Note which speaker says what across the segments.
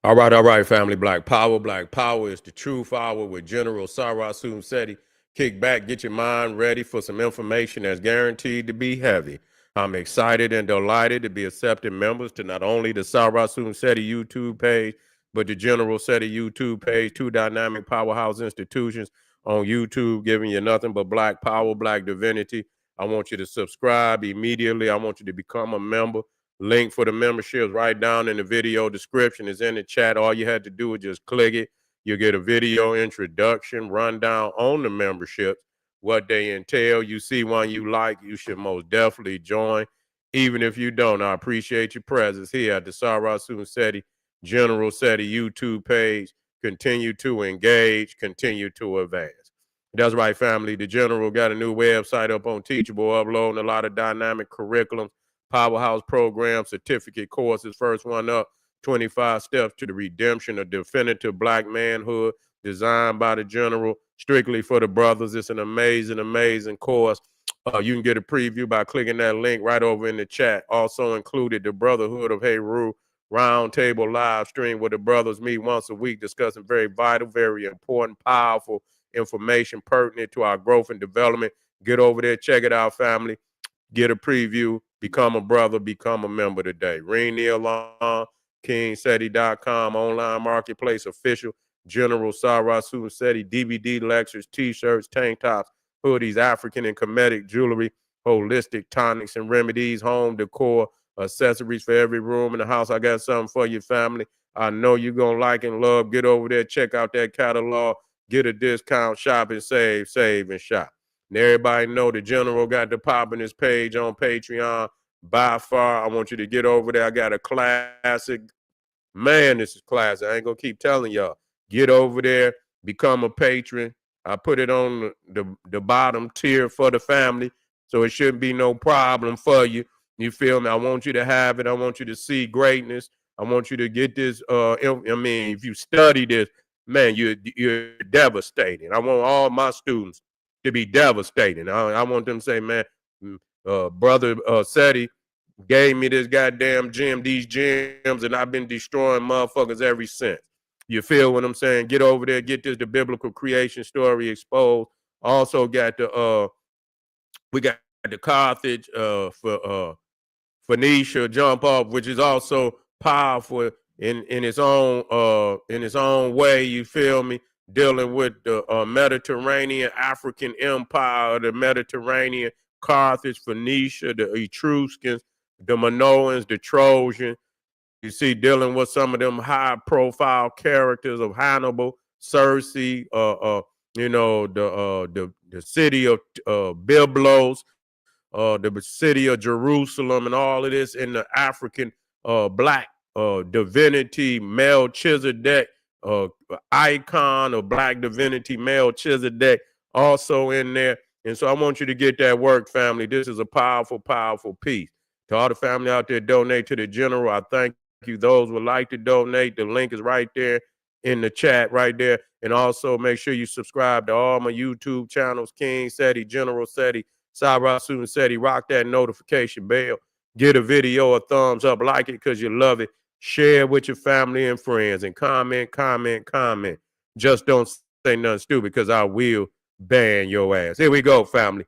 Speaker 1: All right, family. Black Power. Black Power is the truth hour with General Sarasu Seti. Kick back, get your mind ready for some information that's guaranteed to be heavy. I'm excited and delighted to be accepting members to not only the Sarasu Seti YouTube page, but the General Seti YouTube page, two dynamic powerhouse institutions on YouTube, giving you nothing but Black Power, Black Divinity. I want you to subscribe immediately. I want you to become a member. Link for the membership is right down in the video description. Is in the chat. All you had to do is just click it. You'll get a video introduction, rundown on the memberships, what they entail. You see one you like, you should most definitely join. Even if you don't, I appreciate your presence here at the Sarasun Seti General Seti YouTube page. Continue to engage, continue to advance. That's right, family. The General got a new website up on Teachable, uploading a lot of dynamic curriculums, powerhouse programs, certificate courses. First one up, 25 Steps to the Redemption of Definitive Black Manhood, designed by the General, strictly for the brothers. It's an amazing, amazing course. You can get a preview by clicking that link right over in the chat. Also included the Brotherhood of Heru Roundtable live stream where the brothers meet once a week discussing very vital, very important, powerful information pertinent to our growth and development. Get over there, check it out, family. Get a preview, become a brother, become a member today. Ring the alarm, kingseti.com, online marketplace, official, General Sarasu Seti, DVD lectures, t-shirts, tank tops, hoodies, African and Kemetic jewelry, holistic tonics and remedies, home decor, accessories for every room in the house. I got something for your family. I know you're going to like and love. Get over there, check out that catalog, get a discount, shop and save, save and shop. And everybody know the General got the popping his page on Patreon. By far, I want you to get over there. I got a classic. Man, this is classic. I ain't going to keep telling y'all. Get over there, become a patron. I put it on the bottom tier for the family, so it shouldn't be no problem for you. You feel me? I want you to have it. I want you to see greatness. I want you to get this. If you study this, man, you're devastating. I want all my students to be devastating. I want them to say, man, brother Seti gave me this goddamn gem, these gems, and I've been destroying motherfuckers ever since. You feel what I'm saying? Get over there, get this the biblical creation story exposed. Also got the we got the Carthage for Phoenicia jump off, which is also powerful in its own way. You feel me? Dealing with the Mediterranean African Empire, the Mediterranean, Carthage, Phoenicia, the Etruscans, the Minoans, the Trojans. You see, dealing with some of them high-profile characters of Hannibal, Cersei, the city of Byblos, the city of Jerusalem, and all of this in the African black divinity, Melchizedek, icon of black divinity, Melchizedek, also in there. And so I want you to get that work, family. This is a powerful, powerful piece. To all the family out there, donate to the General. I thank you. Those would like to donate. The link is right there in the chat right there. And also make sure you subscribe to all my YouTube channels, King Seti, General Seti, Sarasun Seti. Rock that notification bell. Get a video a thumbs up. Like it because you love it. Share with your family and friends. And comment. Just don't say nothing stupid because I will ban your ass. Here we go, family.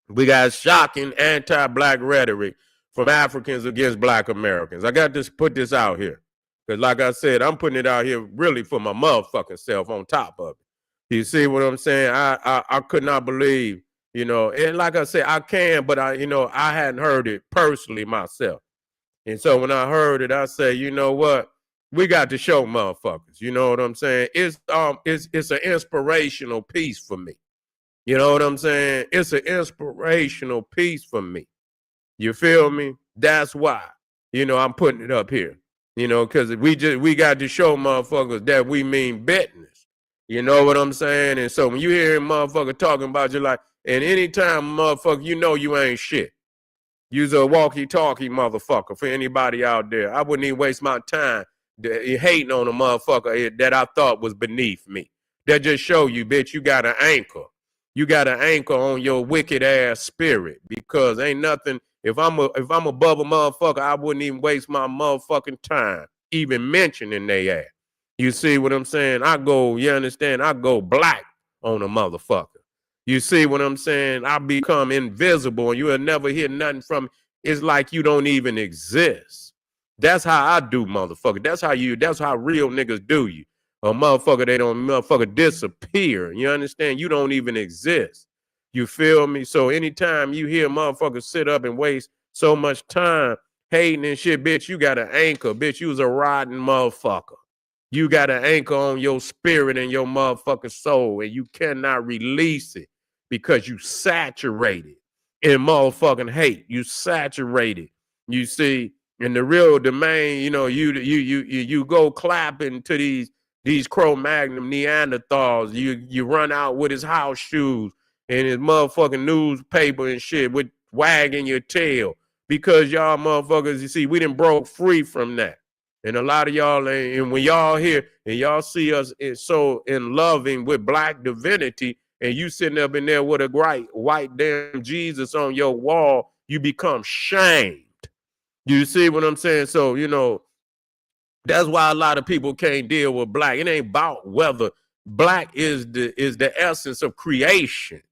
Speaker 1: We got shocking anti-black rhetoric from Africans against black Americans. I got to put this out here. Because like I said, I'm putting it out here really for my motherfucking self on top of it. You see what I'm saying? I could not believe, and like I said, I can, but I hadn't heard it personally myself. And so when I heard it, I said, you know what? We got to show motherfuckers. You know what I'm saying? It's an inspirational piece for me. You know what I'm saying? It's an inspirational piece for me. You feel me? That's why, I'm putting it up here, because we got to show motherfuckers that we mean business. You know what I'm saying? And so when you hear a motherfucker talking about you like, and anytime motherfucker, you ain't shit. You's a walkie-talkie motherfucker for anybody out there. I wouldn't even waste my time hating on a motherfucker that I thought was beneath me. That just show you, bitch, you got an anchor. You got an anchor on your wicked ass spirit because ain't nothing. If I'm above a motherfucker, I wouldn't even waste my motherfucking time even mentioning they ass. You see what I'm saying? You understand? I go black on a motherfucker. You see what I'm saying? I become invisible and you'll never hear nothing from me. It's like you don't even exist. That's how I do, motherfucker. That's how real niggas do you. A motherfucker, they don't motherfucker disappear. You understand? You don't even exist. You feel me? So anytime you hear motherfuckers sit up and waste so much time hating and shit, bitch, you got an anchor. Bitch, you was a rotten motherfucker. You got an anchor on your spirit and your motherfucking soul, and you cannot release it because you saturated in motherfucking hate. You saturated. You see, in the real domain, you know, you go clapping to these Cro-Magnon Neanderthals. You run out with his house shoes and his motherfucking newspaper and shit with wagging your tail because y'all motherfuckers, you see, we done broke free from that. And a lot of y'all, and when y'all here and y'all see us so in loving with black divinity, and you sitting up in there with a great white damn Jesus on your wall, you become shamed. You see what I'm saying? So, you know, that's why a lot of people can't deal with black. It ain't about whether black is the essence of creation.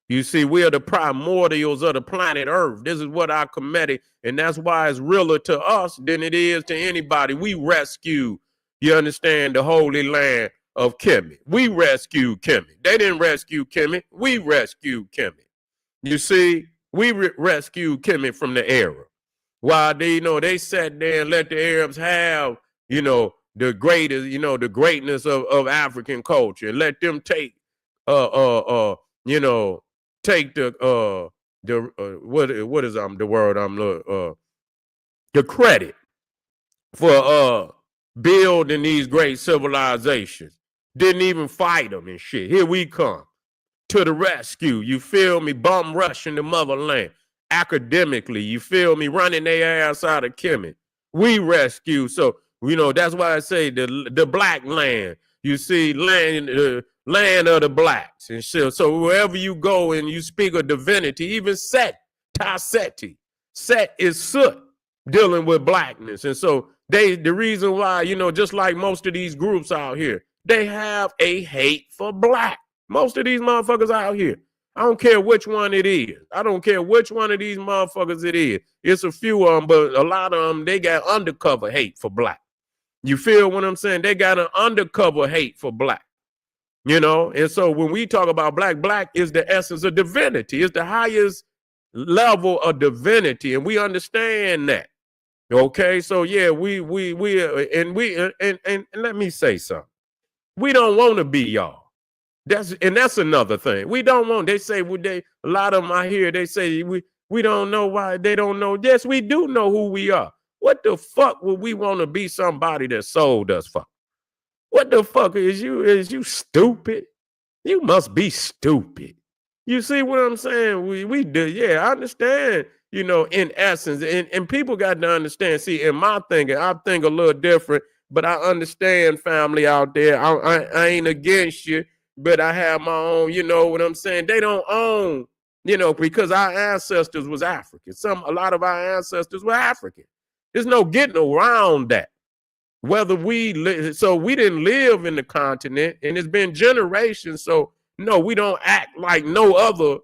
Speaker 1: You see, we are the primordials of the planet Earth. This is what our comedic, and that's why it's realer to us than it is to anybody. We rescue, you understand, the holy land of Kemet. We rescued Kemet. They didn't rescue Kemet. We rescued Kemet. You see, we rescued Kemet from the Arab. While they, you know, they sat there and let the Arabs have, you know, the greatest, you know, the greatness of African culture, and let them take, you know, take the what is the word I'm the credit for building these great civilizations. Didn't even fight them and shit. Here we come to the rescue. You feel me? Bum rushing the motherland academically. You feel me? Running their ass out of Kemet. We rescue. So, you know, that's why I say the black land. You see, land of the blacks and shit. So wherever you go and you speak of divinity, even Set, Ta-Seti, Set is Soot dealing with blackness. And so the reason why, you know, just like most of these groups out here, they have a hate for black. Most of these motherfuckers out here. I don't care which one it is. I don't care which one of these motherfuckers it is. It's a few of them, but a lot of them, they got undercover hate for black. You feel what I'm saying? They got an undercover hate for black. You know, and so when we talk about black, black is the essence of divinity. It's the highest level of divinity, and we understand that. Okay, so yeah, we let me say something. We don't want to be y'all. That's another thing. We don't want. They say a lot of them I hear. They say we don't know why they don't know. Yes, we do know who we are. What the fuck would we want to be somebody that sold us for? What the fuck is you? Is you stupid? You must be stupid. You see what I'm saying? We do. Yeah, I understand. You know, in essence, and people got to understand. See, in my thinking, I think a little different, but I understand, family out there. I ain't against you, but I have my own. You know what I'm saying? They don't own. You know, because our ancestors was African. A lot of our ancestors were African. There's no getting around that. Whether so we didn't live in the continent, and it's been generations. So no, we don't act like no other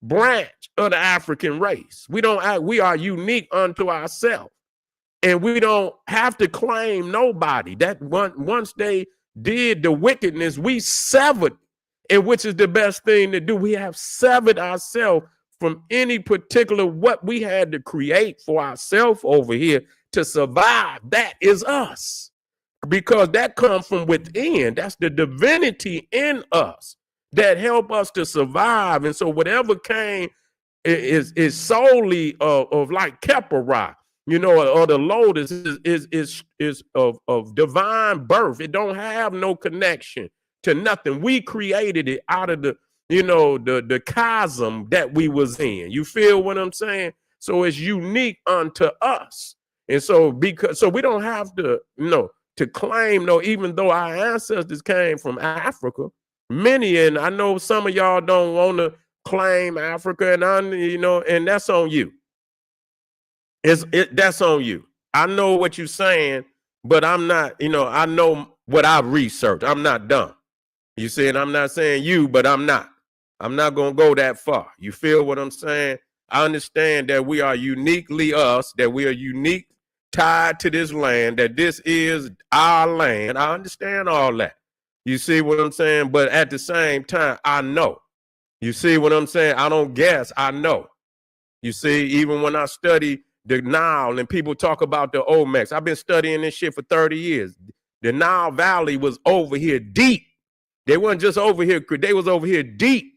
Speaker 1: branch of the African race. We don't act. We are unique unto ourselves, and we don't have to claim nobody. That once they did the wickedness, we severed, and which is the best thing to do. We have severed ourselves from any particular what we had to create for ourselves over here to survive. That is us, because that comes from within. That's the divinity in us that help us to survive. And so whatever came is solely of like Kepara, you know, or the lotus is of divine birth. It don't have no connection to nothing. We created it out of the, you know, the chasm that we was in. You feel what I'm saying? So it's unique unto us. And so we don't have to, you know, to claim, no, even though our ancestors came from Africa, many, and I know some of y'all don't want to claim Africa, and you know, and that's on you. That's on you. I know what you're saying, but I'm not, I know what I've researched. I'm not dumb. You see, and I'm not saying you, but I'm not. I'm not going to go that far. You feel what I'm saying? I understand that we are uniquely us, that we are unique, tied to this land, that this is our land. I understand all that. You see what I'm saying? But at the same time, I know. You see what I'm saying? I don't guess. I know. You see, even when I study the Nile and people talk about the Olmecs, I've been studying this shit for 30 years. The Nile Valley was over here deep. They weren't just over here. They was over here deep.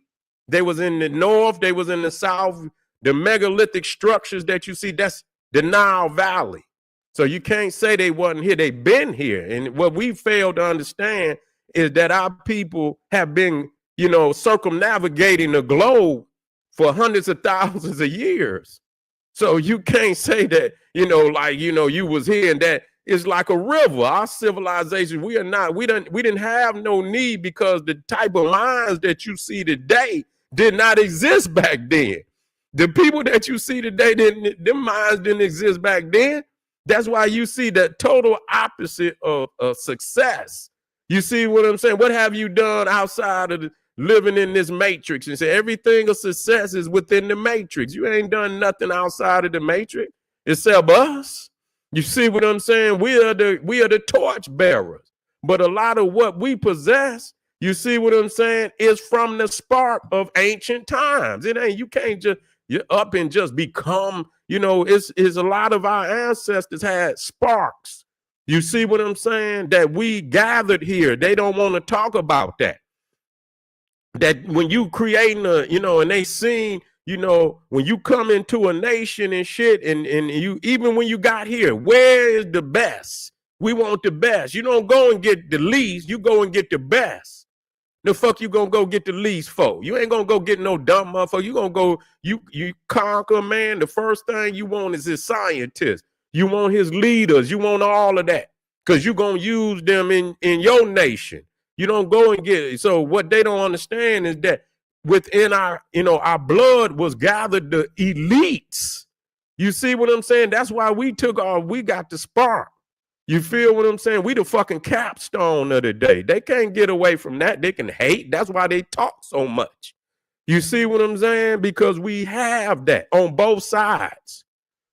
Speaker 1: They was in the north. They was in the south. The megalithic structures that you see, that's the Nile Valley. So you can't say they wasn't here. They've been here. And what we failed to understand is that our people have been, circumnavigating the globe for hundreds of thousands of years. So you can't say that, you was here and that is like a river. Our civilization, we didn't have no need, because the type of minds that you see today did not exist back then. The people that you see today, them minds didn't exist back then. That's why you see the total opposite of success. You see what I'm saying? What have you done outside of living in this matrix? And say everything of success is within the matrix. You ain't done nothing outside of the matrix except us. You see what I'm saying? We are the torchbearers. But a lot of what we possess, you see what I'm saying, is from the spark of ancient times. It ain't, you can't just, you're up and just become, it's a lot of our ancestors had sparks. You see what I'm saying? That we gathered here. They don't want to talk about that. That when you creating and they seen, when you come into a nation and shit, and you, even when you got here, where is the best? We want the best. You don't go and get the least, you go and get the best. The fuck you gonna go get the least for? You ain't gonna go get no dumb motherfucker. You gonna go, you conquer, man. The first thing you want is his scientists. You want his leaders. You want all of that, because you're gonna use them in your nation. You don't go and get it. So what they don't understand is that within our, our blood was gathered the elites. You see what I'm saying? That's why we got the spark. You feel what I'm saying? We the fucking capstone of the day. They can't get away from that. They can hate. That's why they talk so much. You see what I'm saying? Because we have that on both sides.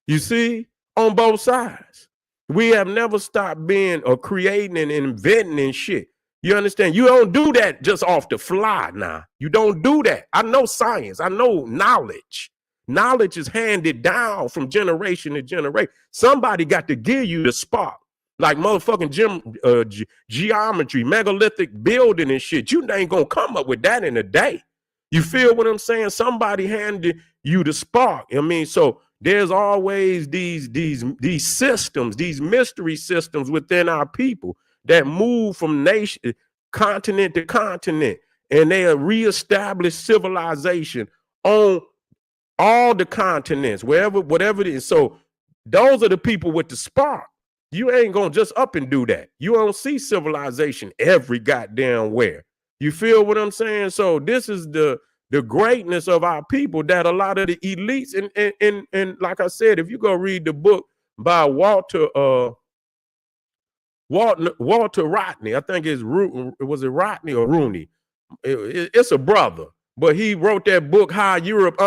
Speaker 1: You see? On both sides. We have never stopped being or creating and inventing and shit. You understand? You don't do that just off the fly now. You don't do that. I know science. I know knowledge. Knowledge is handed down from generation to generation. Somebody got to give you the spark. Like motherfucking geometry, megalithic building and shit. You ain't gonna come up with that in a day. You feel what I'm saying? Somebody handed you the spark. I mean, so there's always these systems, these mystery systems within our people that move from nation, continent to continent, and they reestablish civilization on all the continents, whatever it is. So those are the people with the spark. You ain't gonna just up and do that. You don't see civilization every goddamn where. You feel what I'm saying? So this is the greatness of our people, that a lot of the elites, and like I said, if you go read the book by Walter Rodney, I think was it Rodney or Rooney? It's a brother, but he wrote that book, How Europe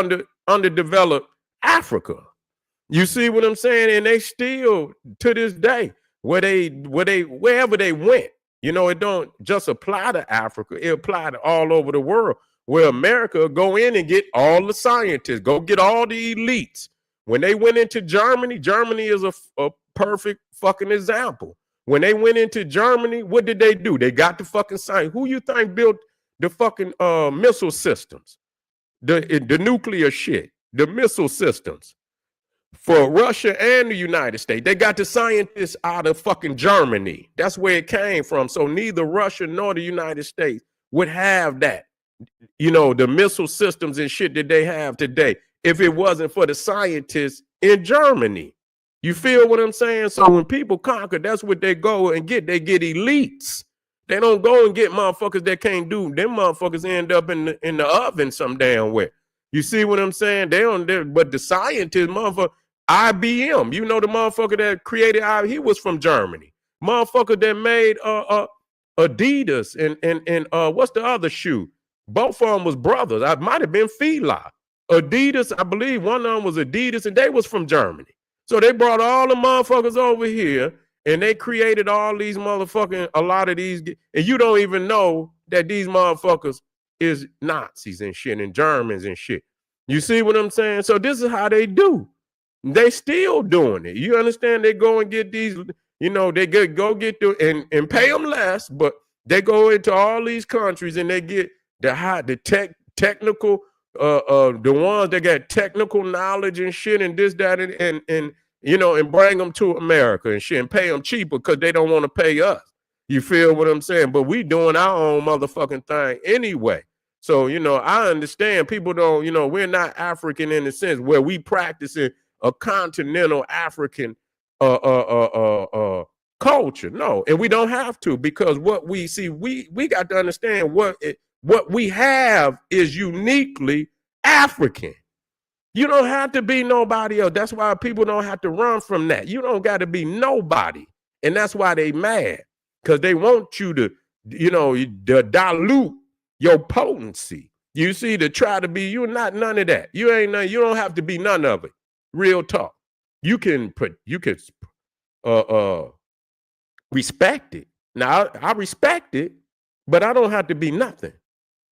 Speaker 1: Underdeveloped Africa. You see what I'm saying? And they still, to this day, wherever they went, it don't just apply to Africa. It apply to all over the world. Where America go in and get all the scientists, go get all the elites. When they went into Germany, Germany is a perfect fucking example. When they went into Germany, what did they do? They got the fucking science. Who you think built the fucking missile systems? The nuclear shit, the missile systems. For Russia and the United States, they got the scientists out of fucking Germany. That's where it came from. So neither Russia nor the United States would have that, the missile systems and shit that they have today, if it wasn't for the scientists in Germany. You feel what I'm saying? So when people conquer, that's what they go and get. They get elites. They don't go and get motherfuckers that can't do. Them motherfuckers end up in the oven some damn way. You see what I'm saying? But the scientist, motherfucker, IBM, the motherfucker that created he was from Germany. Motherfucker that made Adidas and what's the other shoe? Both of them was brothers. I might have been Fila. Adidas, I believe one of them was Adidas, and they was from Germany. So they brought all the motherfuckers over here, and they created all these motherfucking, a lot of these, and you don't even know that these motherfuckers is Nazis and shit and Germans and shit. You see what I'm saying? So this is how they do. They still doing it. You understand? They go and get these, you know, they go get the and pay them less, but they go into all these countries and they get the technical the ones that got technical knowledge and shit and this, that, and you know, and bring them to America and shit and pay them cheaper because they don't want to pay us. You feel what I'm saying? But we doing our own motherfucking thing anyway. So, you know, I understand people don't, you know, we're not African in the sense where we practicing a continental African culture. No, and we don't have to, because what we see, we got to understand what we have is uniquely African. You don't have to be nobody else. That's why people don't have to run from that. You don't got to be nobody. And that's why they mad, because they want you to, you know, to dilute your potency. You see, to try to be, you're not none of that. You ain't none, you don't have to be none of it. Real talk. You can respect it. Now I respect it, but I don't have to be nothing.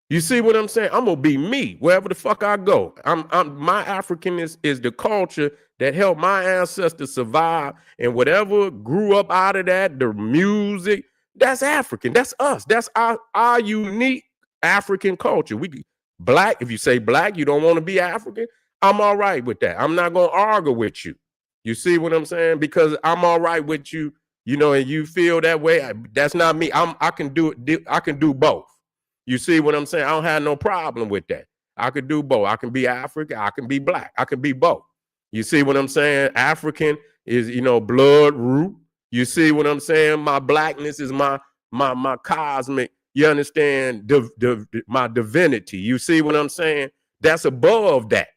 Speaker 1: You see what I'm saying? I'm gonna be me wherever the fuck I go. My Africanness is the culture that helped my ancestors survive, and whatever grew up out of that, the music, that's African. That's us. That's our unique African culture. We black. If you say black, you don't want to be African, I'm all right with that. I'm not gonna argue with you. You see what I'm saying? Because I'm all right with you, you know, and you feel that way. That's not me. I can do it. I can do both. You see what I'm saying? I don't have no problem with that. I could do both. I can be African. I can be black. I can be both. You see what I'm saying? African is, you know, blood root. You see what I'm saying? My blackness is my cosmic. You understand? My divinity. You see what I'm saying? That's above that.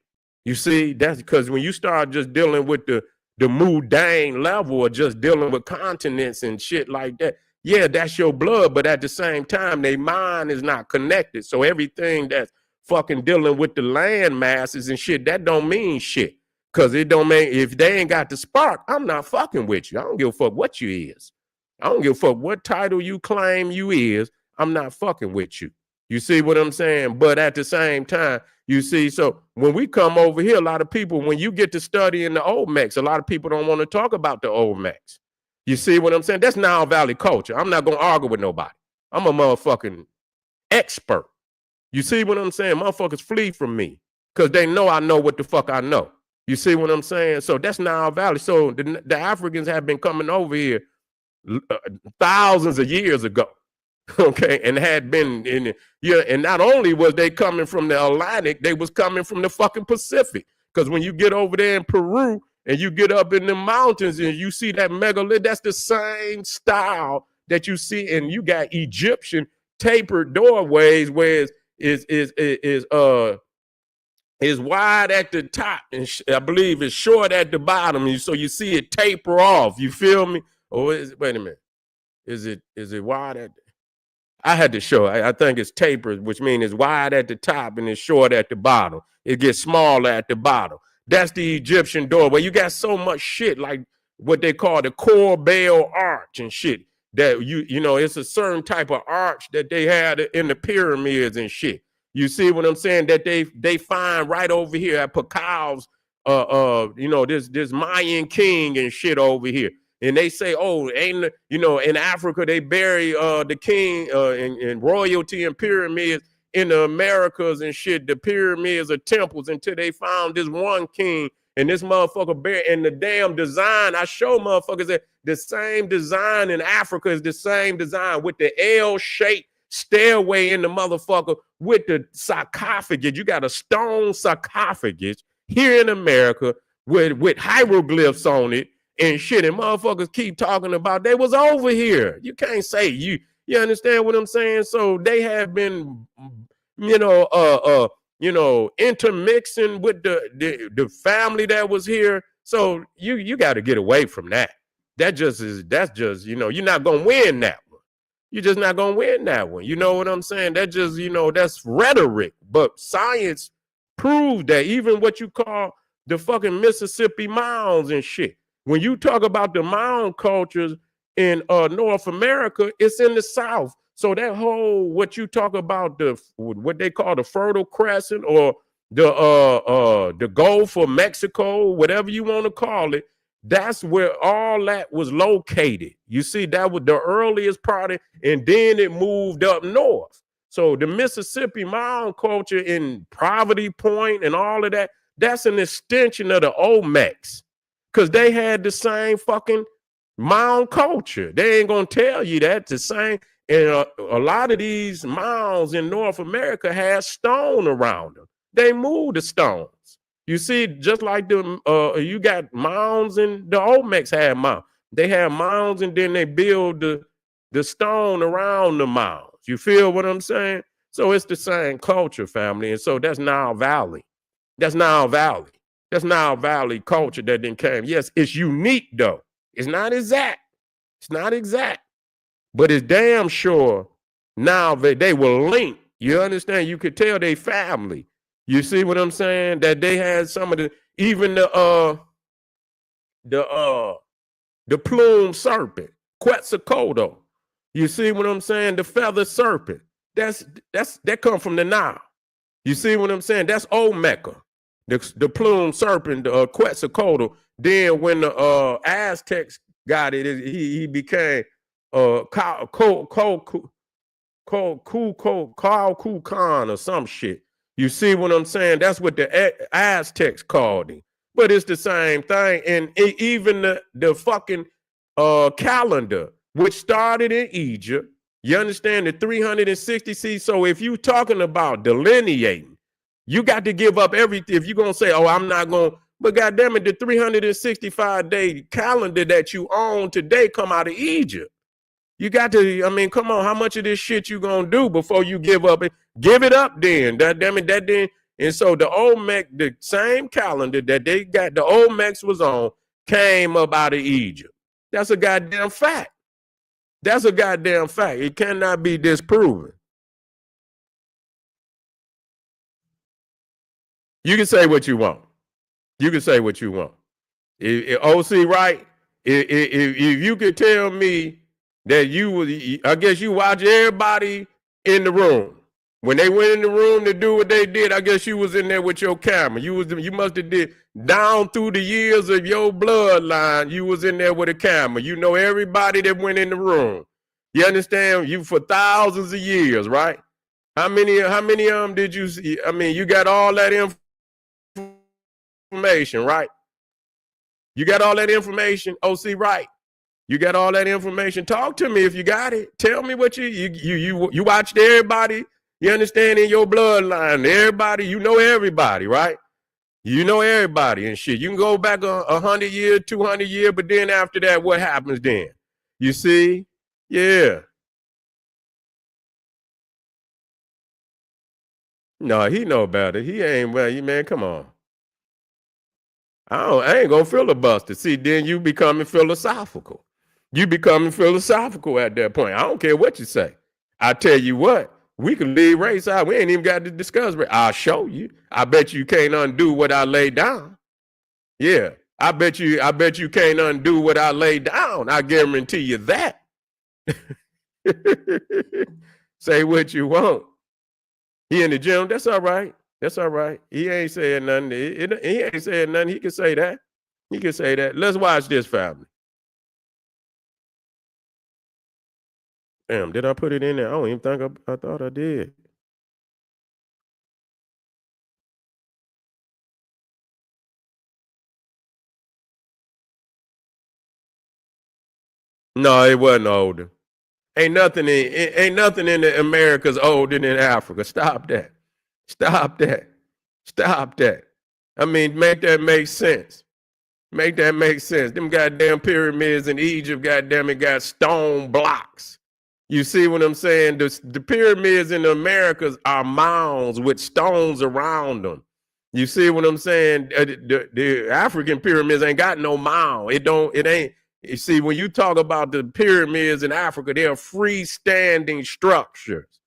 Speaker 1: You see, that's because when you start just dealing with the mundane level, or just dealing with continents and shit like that, yeah, that's your blood, but at the same time, their mind is not connected. So everything that's fucking dealing with the land masses and shit, that don't mean shit. Because it don't mean, if they ain't got the spark, I'm not fucking with you. I don't give a fuck what you is. I don't give a fuck what title you claim you is. I'm not fucking with you. You see what I'm saying? But at the same time, you see, so when we come over here, a lot of people, when you get to studying the Olmecs, a lot of people don't want to talk about the Olmecs. You see what I'm saying? That's Nile Valley culture. I'm not going to argue with nobody. I'm a motherfucking expert. You see what I'm saying? Motherfuckers flee from me because they know I know what the fuck I know. You see what I'm saying? So that's Nile Valley. So the Africans have been coming over here thousands of years ago. Okay, and had been in, yeah, and not only was they coming from the Atlantic, they was coming from the fucking Pacific. Because when you get over there in Peru and you get up in the mountains and you see that megalith, that's the same style that you see, and you got Egyptian tapered doorways where is wide at the top and I believe it's short at the bottom, so you see it taper off. You feel me? Or wait a minute, is it wide at the, I had to show. I think it's tapered, which means it's wide at the top and it's short at the bottom. It gets smaller at the bottom. That's the Egyptian doorway. You got so much shit like what they call the Corbel arch and shit that you know, it's a certain type of arch that they had in the pyramids and shit. You see what I'm saying? That they find right over here at Pacal's, you know, this Mayan king and shit over here. And they say, oh, ain't, you know, in Africa, they bury the king and royalty and pyramids in the Americas and shit. The pyramids are temples until they found this one king. And this motherfucker buried, and the damn design, I show motherfuckers that the same design in Africa is the same design with the L-shaped stairway in the motherfucker with the sarcophagus. You got a stone sarcophagus here in America with hieroglyphs on it. And shit, and motherfuckers keep talking about they was over here. You can't say you understand what I'm saying? So they have been, you know, intermixing with the family that was here. So you got to get away from that. that's just, you're not going to win that one. You're just not going to win that one. You know what I'm saying? That just, that's rhetoric. But science proved that even what you call the fucking Mississippi mounds and shit. When you talk about the mound cultures in North America, it's in the South. So that whole, what you talk about, what they call the Fertile Crescent or the Gulf of Mexico, whatever you want to call it, that's where all that was located. You see, that was the earliest part, and then it moved up north. So the Mississippi mound culture in Poverty Point and all of that, that's an extension of the Olmecs, because they had the same fucking mound culture. They ain't gonna tell you that the same. And a lot of these mounds in North America had stone around them. They moved the stones. You see, just like you got mounds, and the Olmecs had mounds. They had mounds, and then they build the stone around the mounds. You feel what I'm saying? So it's the same culture, family. And so that's Nile Valley. That's Nile Valley. That's Nile Valley culture that then came. Yes, it's unique, though. It's not exact. It's not exact. But it's damn sure now they were linked. You understand? You could tell they family. You see what I'm saying? That they had some of even the plume serpent, Quetzalcoatl. You see what I'm saying? The feather serpent. That come from the Nile. You see what I'm saying? That's old Mecca. The plume serpent, Quetzalcoatl. Then when the Aztecs got it, he became Kukulkan or some shit. You see what I'm saying? That's what the Aztecs called him. But it's the same thing. And even the fucking calendar, which started in Egypt, you understand, the 360. So if you're talking about delineating, you got to give up everything. If you're going to say, oh, I'm not going to, but goddamn it, the 365-day calendar that you own today come out of Egypt. You got to, I mean, come on, how much of this shit you gonna do before you give up? Give it up then. That then. And so the Olmec, the same calendar that they got, the Olmecs was on, came up out of Egypt. That's a goddamn fact. That's a goddamn fact. It cannot be disproven. You can say what you want. You can say what you want. OC, right? If you could tell me that I guess you watch everybody in the room. When they went in the room to do what they did, I guess you was in there with your camera. You must have did down through the years of your bloodline. You was in there with a camera. You know everybody that went in the room. You understand? You for thousands of years, right? How many of them did you see? I mean, you got all that information, right? You got all that information, OC, right? You got all that information. Talk to me if you got it. Tell me what you watched everybody. You understand, in your bloodline, everybody. You know everybody, right? You know everybody and shit. You can go back 100 years, 200 years, but then after that, what happens then? You see? Yeah. No, he know better. He ain't, well, man, come on. I ain't gonna filibuster. See, then you becoming philosophical. You becoming philosophical at that point. I don't care what you say. I tell you what, we can leave race out. We ain't even got to discuss race. I'll show you. I bet you can't undo what I laid down. Yeah, I bet you can't undo what I laid down. I guarantee you that. Say what you want. He in the gym. That's all right. That's all right. He ain't saying nothing. He ain't saying nothing. He can say that. He can say that. Let's watch this, family. Damn, did I put it in there? I don't even think I thought I did. No, it wasn't older. Ain't nothing in the Americas older than Africa. Stop that. Stop that. Stop that. I mean, make that make sense. Make that make sense. Them goddamn pyramids in Egypt, goddamn it, got stone blocks. You see what I'm saying? The pyramids in the Americas are mounds with stones around them. You see what I'm saying? The African pyramids ain't got no mound. It ain't. You see, when you talk about the pyramids in Africa, they're freestanding structures.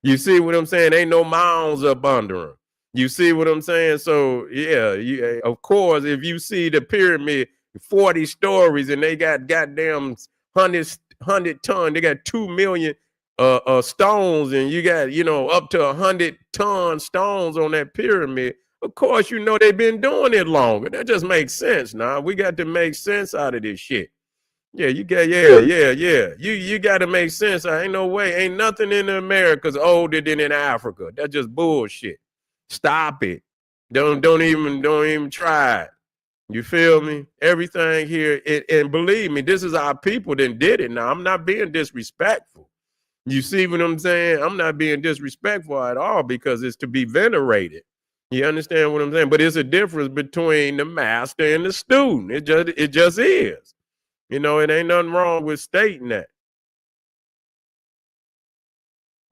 Speaker 1: You see what I'm saying? Ain't no mounds up under them. You see what I'm saying? So yeah, of course, if you see the pyramid, 40 stories, and they got goddamn 100 ton, they got 2 million stones, and you got up to 100-ton stones on that pyramid. Of course, they've been doing it longer. That just makes sense. Now we got to make sense out of this shit. Yeah, you got yeah. You got to make sense. Ain't no way. Ain't nothing in America's older than in Africa. That's just bullshit. Stop it. Don't even try it. You feel me? Everything here, and believe me, this is our people that did it. Now I'm not being disrespectful. You see what I'm saying? I'm not being disrespectful at all, because it's to be venerated. You understand what I'm saying? But it's a difference between the master and the student. It just is. It ain't nothing wrong with stating that.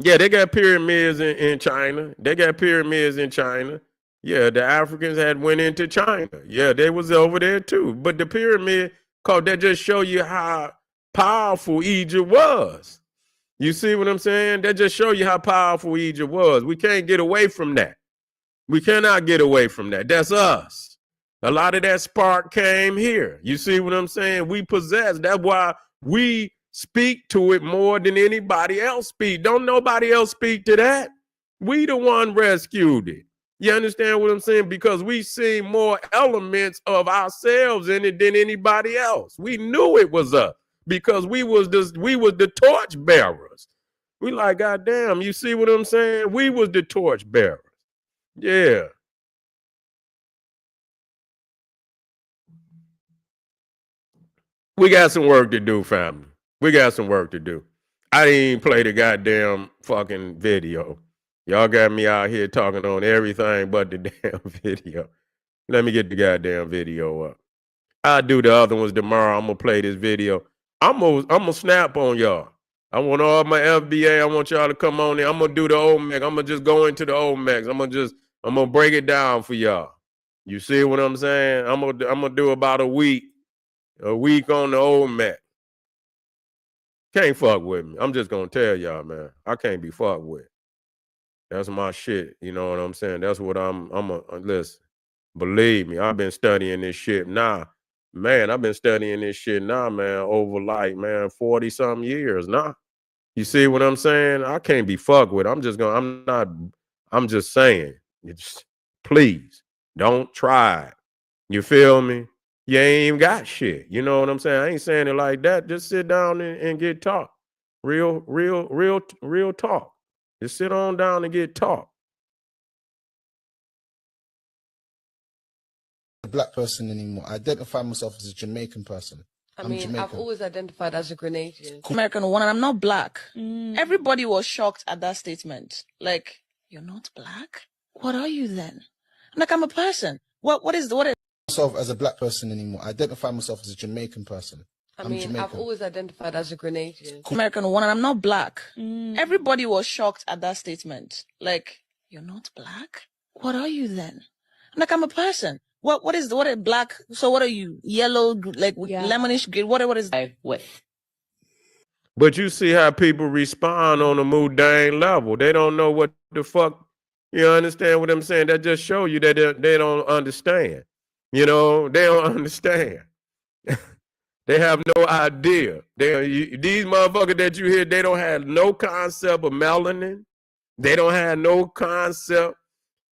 Speaker 1: Yeah, they got pyramids in China. They got pyramids in China. Yeah, the Africans had went into China. Yeah, they was over there too. But the pyramid, that just show you how powerful Egypt was. You see what I'm saying? That just show you how powerful Egypt was. We can't get away from that. We cannot get away from that. That's us. A lot of that spark came here. You see what I'm saying? We possess. That's why we speak to it more than anybody else speak. Don't nobody else speak to that. We the one rescued it. You understand what I'm saying? Because we see more elements of ourselves in it than anybody else. We knew it was us because we was the torchbearers. We like, goddamn, you see what I'm saying? We was the torchbearers. Yeah. We got some work to do, family. We got some work to do. I didn't even play the goddamn fucking video. Y'all got me out here talking on everything but the damn video. Let me get the goddamn video up. I'll do the other ones tomorrow. I'm gonna play this video. I'm gonna snap on y'all. I want all my FBA. I want y'all to come on there. I'm gonna do the Omega. I'm gonna just go into the Omegs. I'm gonna break it down for y'all. You see what I'm saying? I'm gonna do about a week on the Omega. Can't fuck with me. I'm just gonna tell y'all, man. I can't be fucked with. That's my shit. You know what I'm saying? That's what listen. Believe me, I've been studying this shit now. Man, I've been studying this shit now, man, over 40 something years now. You see what I'm saying? I can't be fucked with. I'm just saying. Please don't try it. You feel me? You ain't even got shit. You know what I'm saying? I ain't saying it like that. Just sit down and get talk. Real talk. Just sit on down and get talk.
Speaker 2: A black person anymore. I identify myself as a Jamaican person.
Speaker 3: I'm Jamaican. I've always identified as a Grenadian.
Speaker 4: American one, and I'm not black. Everybody was shocked at that statement. Like, you're not black? What are you then? I'm like, I'm a person. What is
Speaker 2: myself as a black person anymore. I identify myself as a Jamaican person.
Speaker 3: I'm Jamaican. I've always identified as a Grenadian.
Speaker 4: American one, and I'm not black. Everybody was shocked at that statement. Like, you're not black? What are you then? I'm like, I'm a person. What is black? So what are you? Yellow, lemonish green? What is I with?
Speaker 1: But you see how people respond on a mundane level. They don't know what the fuck. You understand what I'm saying? That just show you that they don't understand. They don't understand. They have no idea. These motherfuckers that you hear, they don't have no concept of melanin. They don't have no concept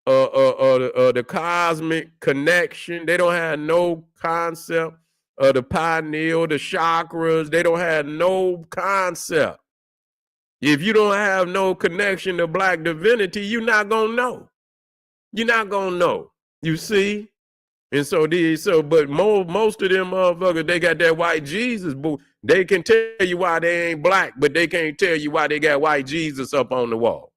Speaker 1: the cosmic connection. They don't have no concept of the pineal, the chakras. They don't have no concept. If you don't have no connection to black divinity, you're not gonna know. You're not gonna know. You see? And but most of them motherfuckers, they got that white Jesus, boo. They can tell you why they ain't black, but they can't tell you why they got white Jesus up on the wall.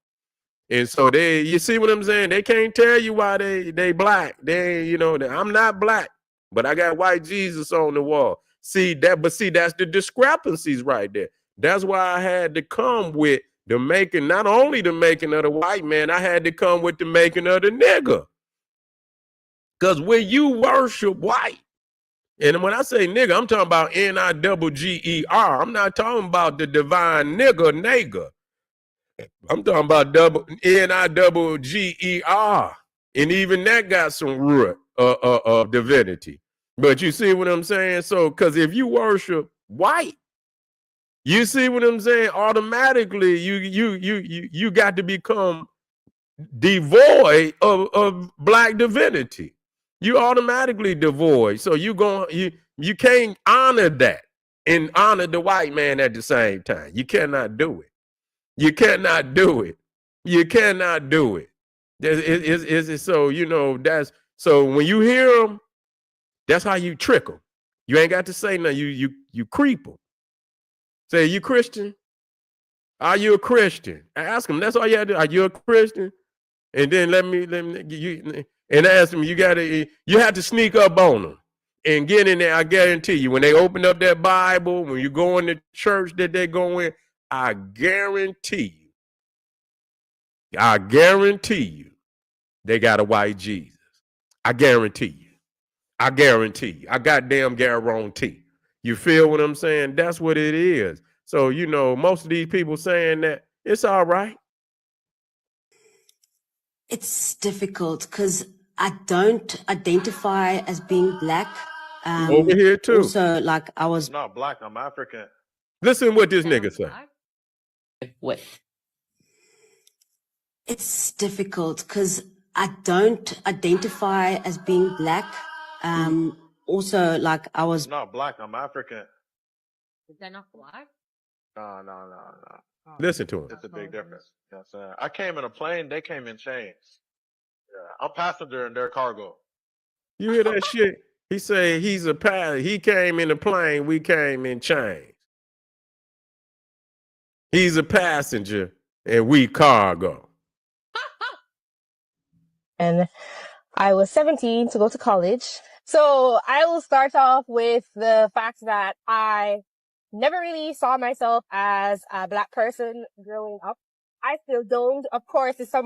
Speaker 1: And so you see what I'm saying? They can't tell you why they black. I'm not black, but I got white Jesus on the wall. That's the discrepancies right there. That's why I had to come with not only the making of the white man, I had to come with the making of the nigga. Because when you worship white, And when I say nigga, I'm talking about N-I-double-G-E-R. I'm not talking about the divine nigger. I'm talking about N-I-double-G-E-R. And even that got some root of divinity. But you see what I'm saying? So, because if you worship white, you see what I'm saying? Automatically, you got to become devoid of black divinity. You automatically devoid. So you can't honor that and honor the white man at the same time. You cannot do it. You cannot do it. You cannot do it. So that's so when you hear them, that's how you trick them. You ain't got to say nothing. You creep them. Say, you Christian? Are you a Christian? Ask them. That's all you have to do. Are you a Christian? And then let me and ask them. You have to sneak up on them and get in there. I guarantee you, when they open up that Bible, when you go in the church that they go in, I guarantee you, they got a white Jesus. I guarantee you. I goddamn guarantee. You feel what I'm saying? That's what it is. So, most of these people saying that, it's all right.
Speaker 5: It's difficult because I don't identify as being black.
Speaker 1: Over here too.
Speaker 5: Also, like I was
Speaker 6: I'm not black, I'm African.
Speaker 1: Listen what this nigga say.
Speaker 5: with. It's difficult because I don't identify as being black. Also, like I was
Speaker 6: I'm not black, I'm African.
Speaker 3: Is that not black?
Speaker 6: No.
Speaker 1: Listen to him.
Speaker 6: It's a big difference. You know what I'm saying? I came in a plane, they came in chains. Yeah, I'm passenger in their cargo.
Speaker 1: You hear that shit? He say he's a pilot. He came in a plane, we came in chains. He's a passenger and we cargo.
Speaker 7: And I was 17 to go to college. So I will start off with the fact that I never really saw myself as a black person growing up. I still don't. Of course, it's some.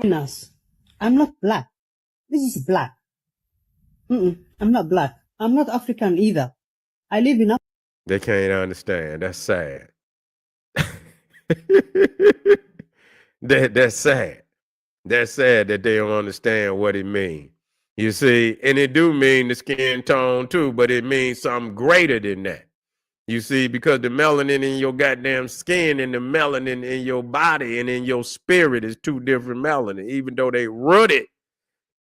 Speaker 8: I'm not black. This is black. I'm not black. I'm not African either. I live in.
Speaker 1: They can't understand. That's sad. That's sad. That's sad that they don't understand what it means. You see, and it do mean the skin tone too, but it means something greater than that. You see, because the melanin in your goddamn skin and the melanin in your body and in your spirit is two different melanin, even though they rooted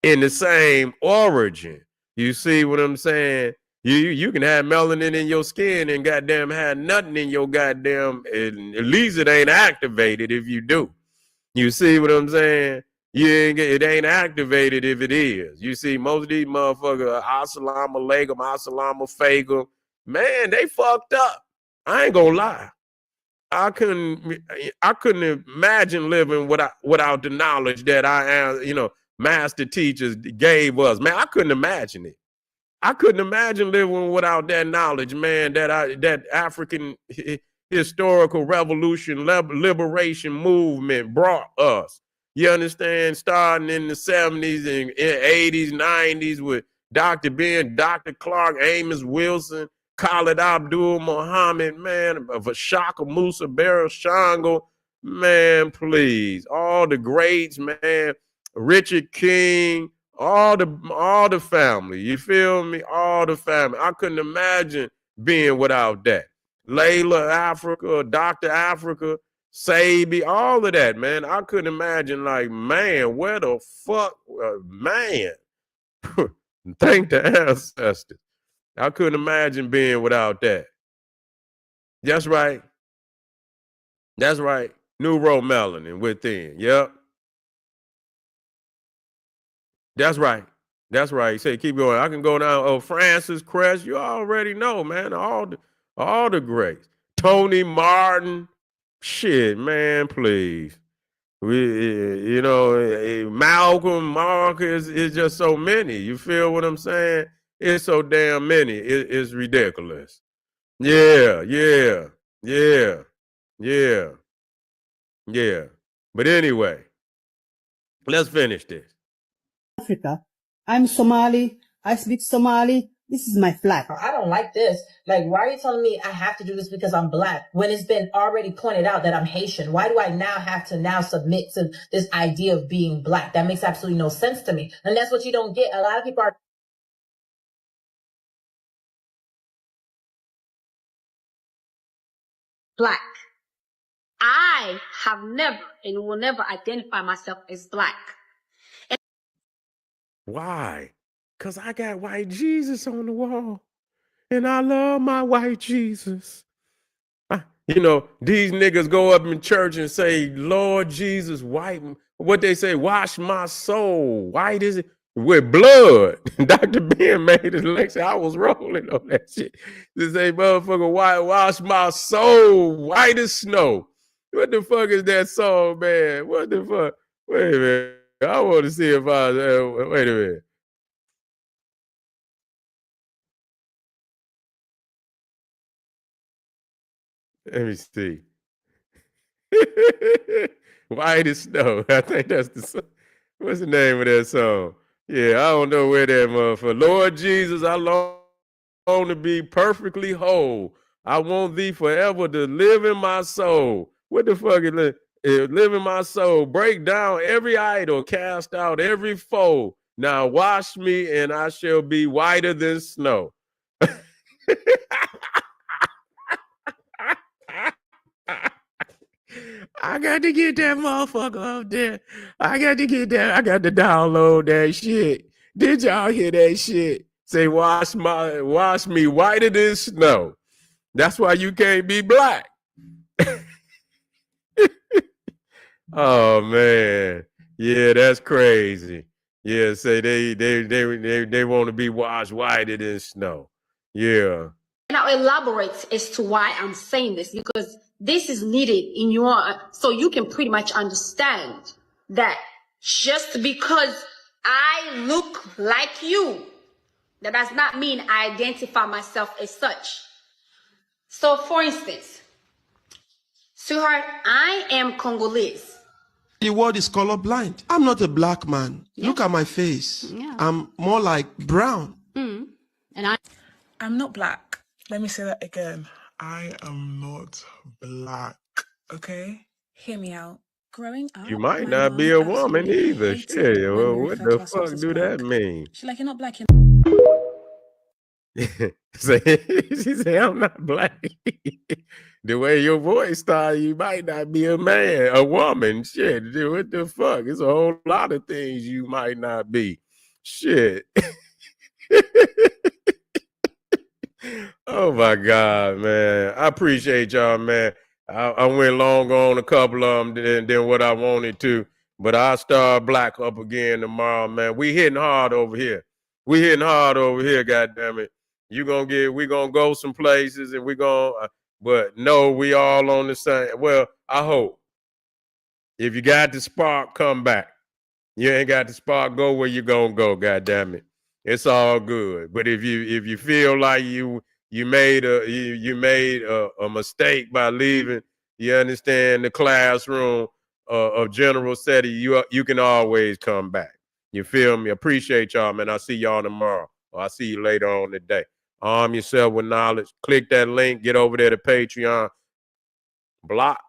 Speaker 1: in the same origin. You see what I'm saying? You can have melanin in your skin and goddamn have nothing in your goddamn, at least it ain't activated if you do. You see what I'm saying? It ain't activated if it is. You see, most of these motherfuckers, assalamu alaikum, assalamu alaikum, man, they fucked up. I ain't gonna lie. I couldn't imagine living without the knowledge that I am, master teachers gave us. Man, I couldn't imagine it. I couldn't imagine living without that knowledge, man, that African historical revolution, liberation movement brought us. You understand? Starting in the 70s and 80s, 90s with Dr. Ben, Dr. Clark, Amos Wilson, Khalid Abdul Muhammad, man, Vashaka Musa, Barrow Shango, man, please. All the greats, man, Richard King, all the family. You feel me? All the family. I couldn't imagine being without that. Layla Africa, Dr. Africa, Sabi, all of that, man. I couldn't imagine, like, man, where the fuck, man. Thank the ancestors. I couldn't imagine being without that. That's right. That's right. Neuromelanin within. Yep. That's right. That's right. Say, keep going. I can go down. Oh, Francis Crest. You already know, man. All the greats. Tony Martin. Shit, man, please. Malcolm, Marcus, it's just so many. You feel what I'm saying? It's so damn many. It's ridiculous. Yeah. But anyway, let's finish this.
Speaker 8: Africa. I'm Somali. I speak Somali. This is my flag.
Speaker 9: I don't like this. Like, why are you telling me I have to do this because I'm black when it's been already pointed out that I'm Haitian? Why do I now have to now submit to this idea of being black? That makes absolutely no sense to me. And that's what you don't get. A lot of people are
Speaker 3: Black. I have never and will never identify myself as black.
Speaker 1: Why? Because I got white Jesus on the wall. And I love my white Jesus. You know, these niggas go up in church and say, Lord Jesus, what they say, wash my soul. White is it? With blood. Dr. Ben made his lecture. I was rolling on that shit. To say, motherfucker, wash my soul. White as snow. What the fuck is that song, man? What the fuck? Wait a minute. I want to see if wait a minute. Let me see. White as snow. I think that's the song. What's the name of that song? Yeah, I don't know where that motherfucker. Lord Jesus, I long to be perfectly whole. I want thee forever to live in my soul. What the fuck is live in my soul? Break down every idol, cast out every foe. Now wash me and I shall be whiter than snow. I got to get that motherfucker up there. I got to get that. I got to download that shit. Did y'all hear that shit? Say wash me whiter than snow. That's why you can't be black. Oh man. Yeah, that's crazy. Yeah, say they want to be washed whiter than snow. Yeah.
Speaker 3: Now elaborate as to why I'm saying this, because this is needed in your, so you can pretty much understand that just because I look like you, that does not mean I identify myself as such. So for instance, sweetheart, I am Congolese.
Speaker 10: The world is colorblind. I'm not a black man. Yeah. Look at my face. Yeah. I'm more like brown.
Speaker 3: And
Speaker 4: I'm not black.
Speaker 11: Let me say that again. I am not black. Okay?
Speaker 4: Hear me out. Growing up,
Speaker 1: you might not be a woman either. Shit, well, what the fuck do that mean?
Speaker 4: She's like, you're not black.
Speaker 1: She said, I'm not black. The way your voice started, you might not be a man, a woman. Shit, dude, what the fuck? It's a whole lot of things you might not be. Shit. Oh my God, man. I appreciate y'all, man. I went long on a couple of them than what I wanted to, but I'll start black up again tomorrow, man. We hitting hard over here. We hitting hard over here, goddammit. We gonna go some places and we gonna, but no, we all on the same. Well, I hope. If you got the spark, come back. You ain't got the spark, go where you gonna go, goddammit. It's all good. But if you feel like you made a mistake by leaving, you understand, the classroom of General SETI, you can always come back. You feel me? Appreciate y'all, man. I'll see y'all tomorrow. Or I'll see you later on today. Arm yourself with knowledge. Click that link. Get over there to Patreon. Blocked.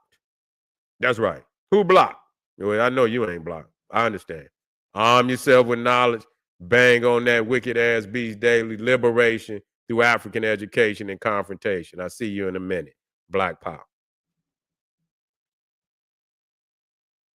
Speaker 1: That's right. Who blocked? Well, I know you ain't blocked. I understand. Arm yourself with knowledge. Bang on that wicked ass beast daily. Liberation through African education and confrontation. I'll see you in a minute. Black Power.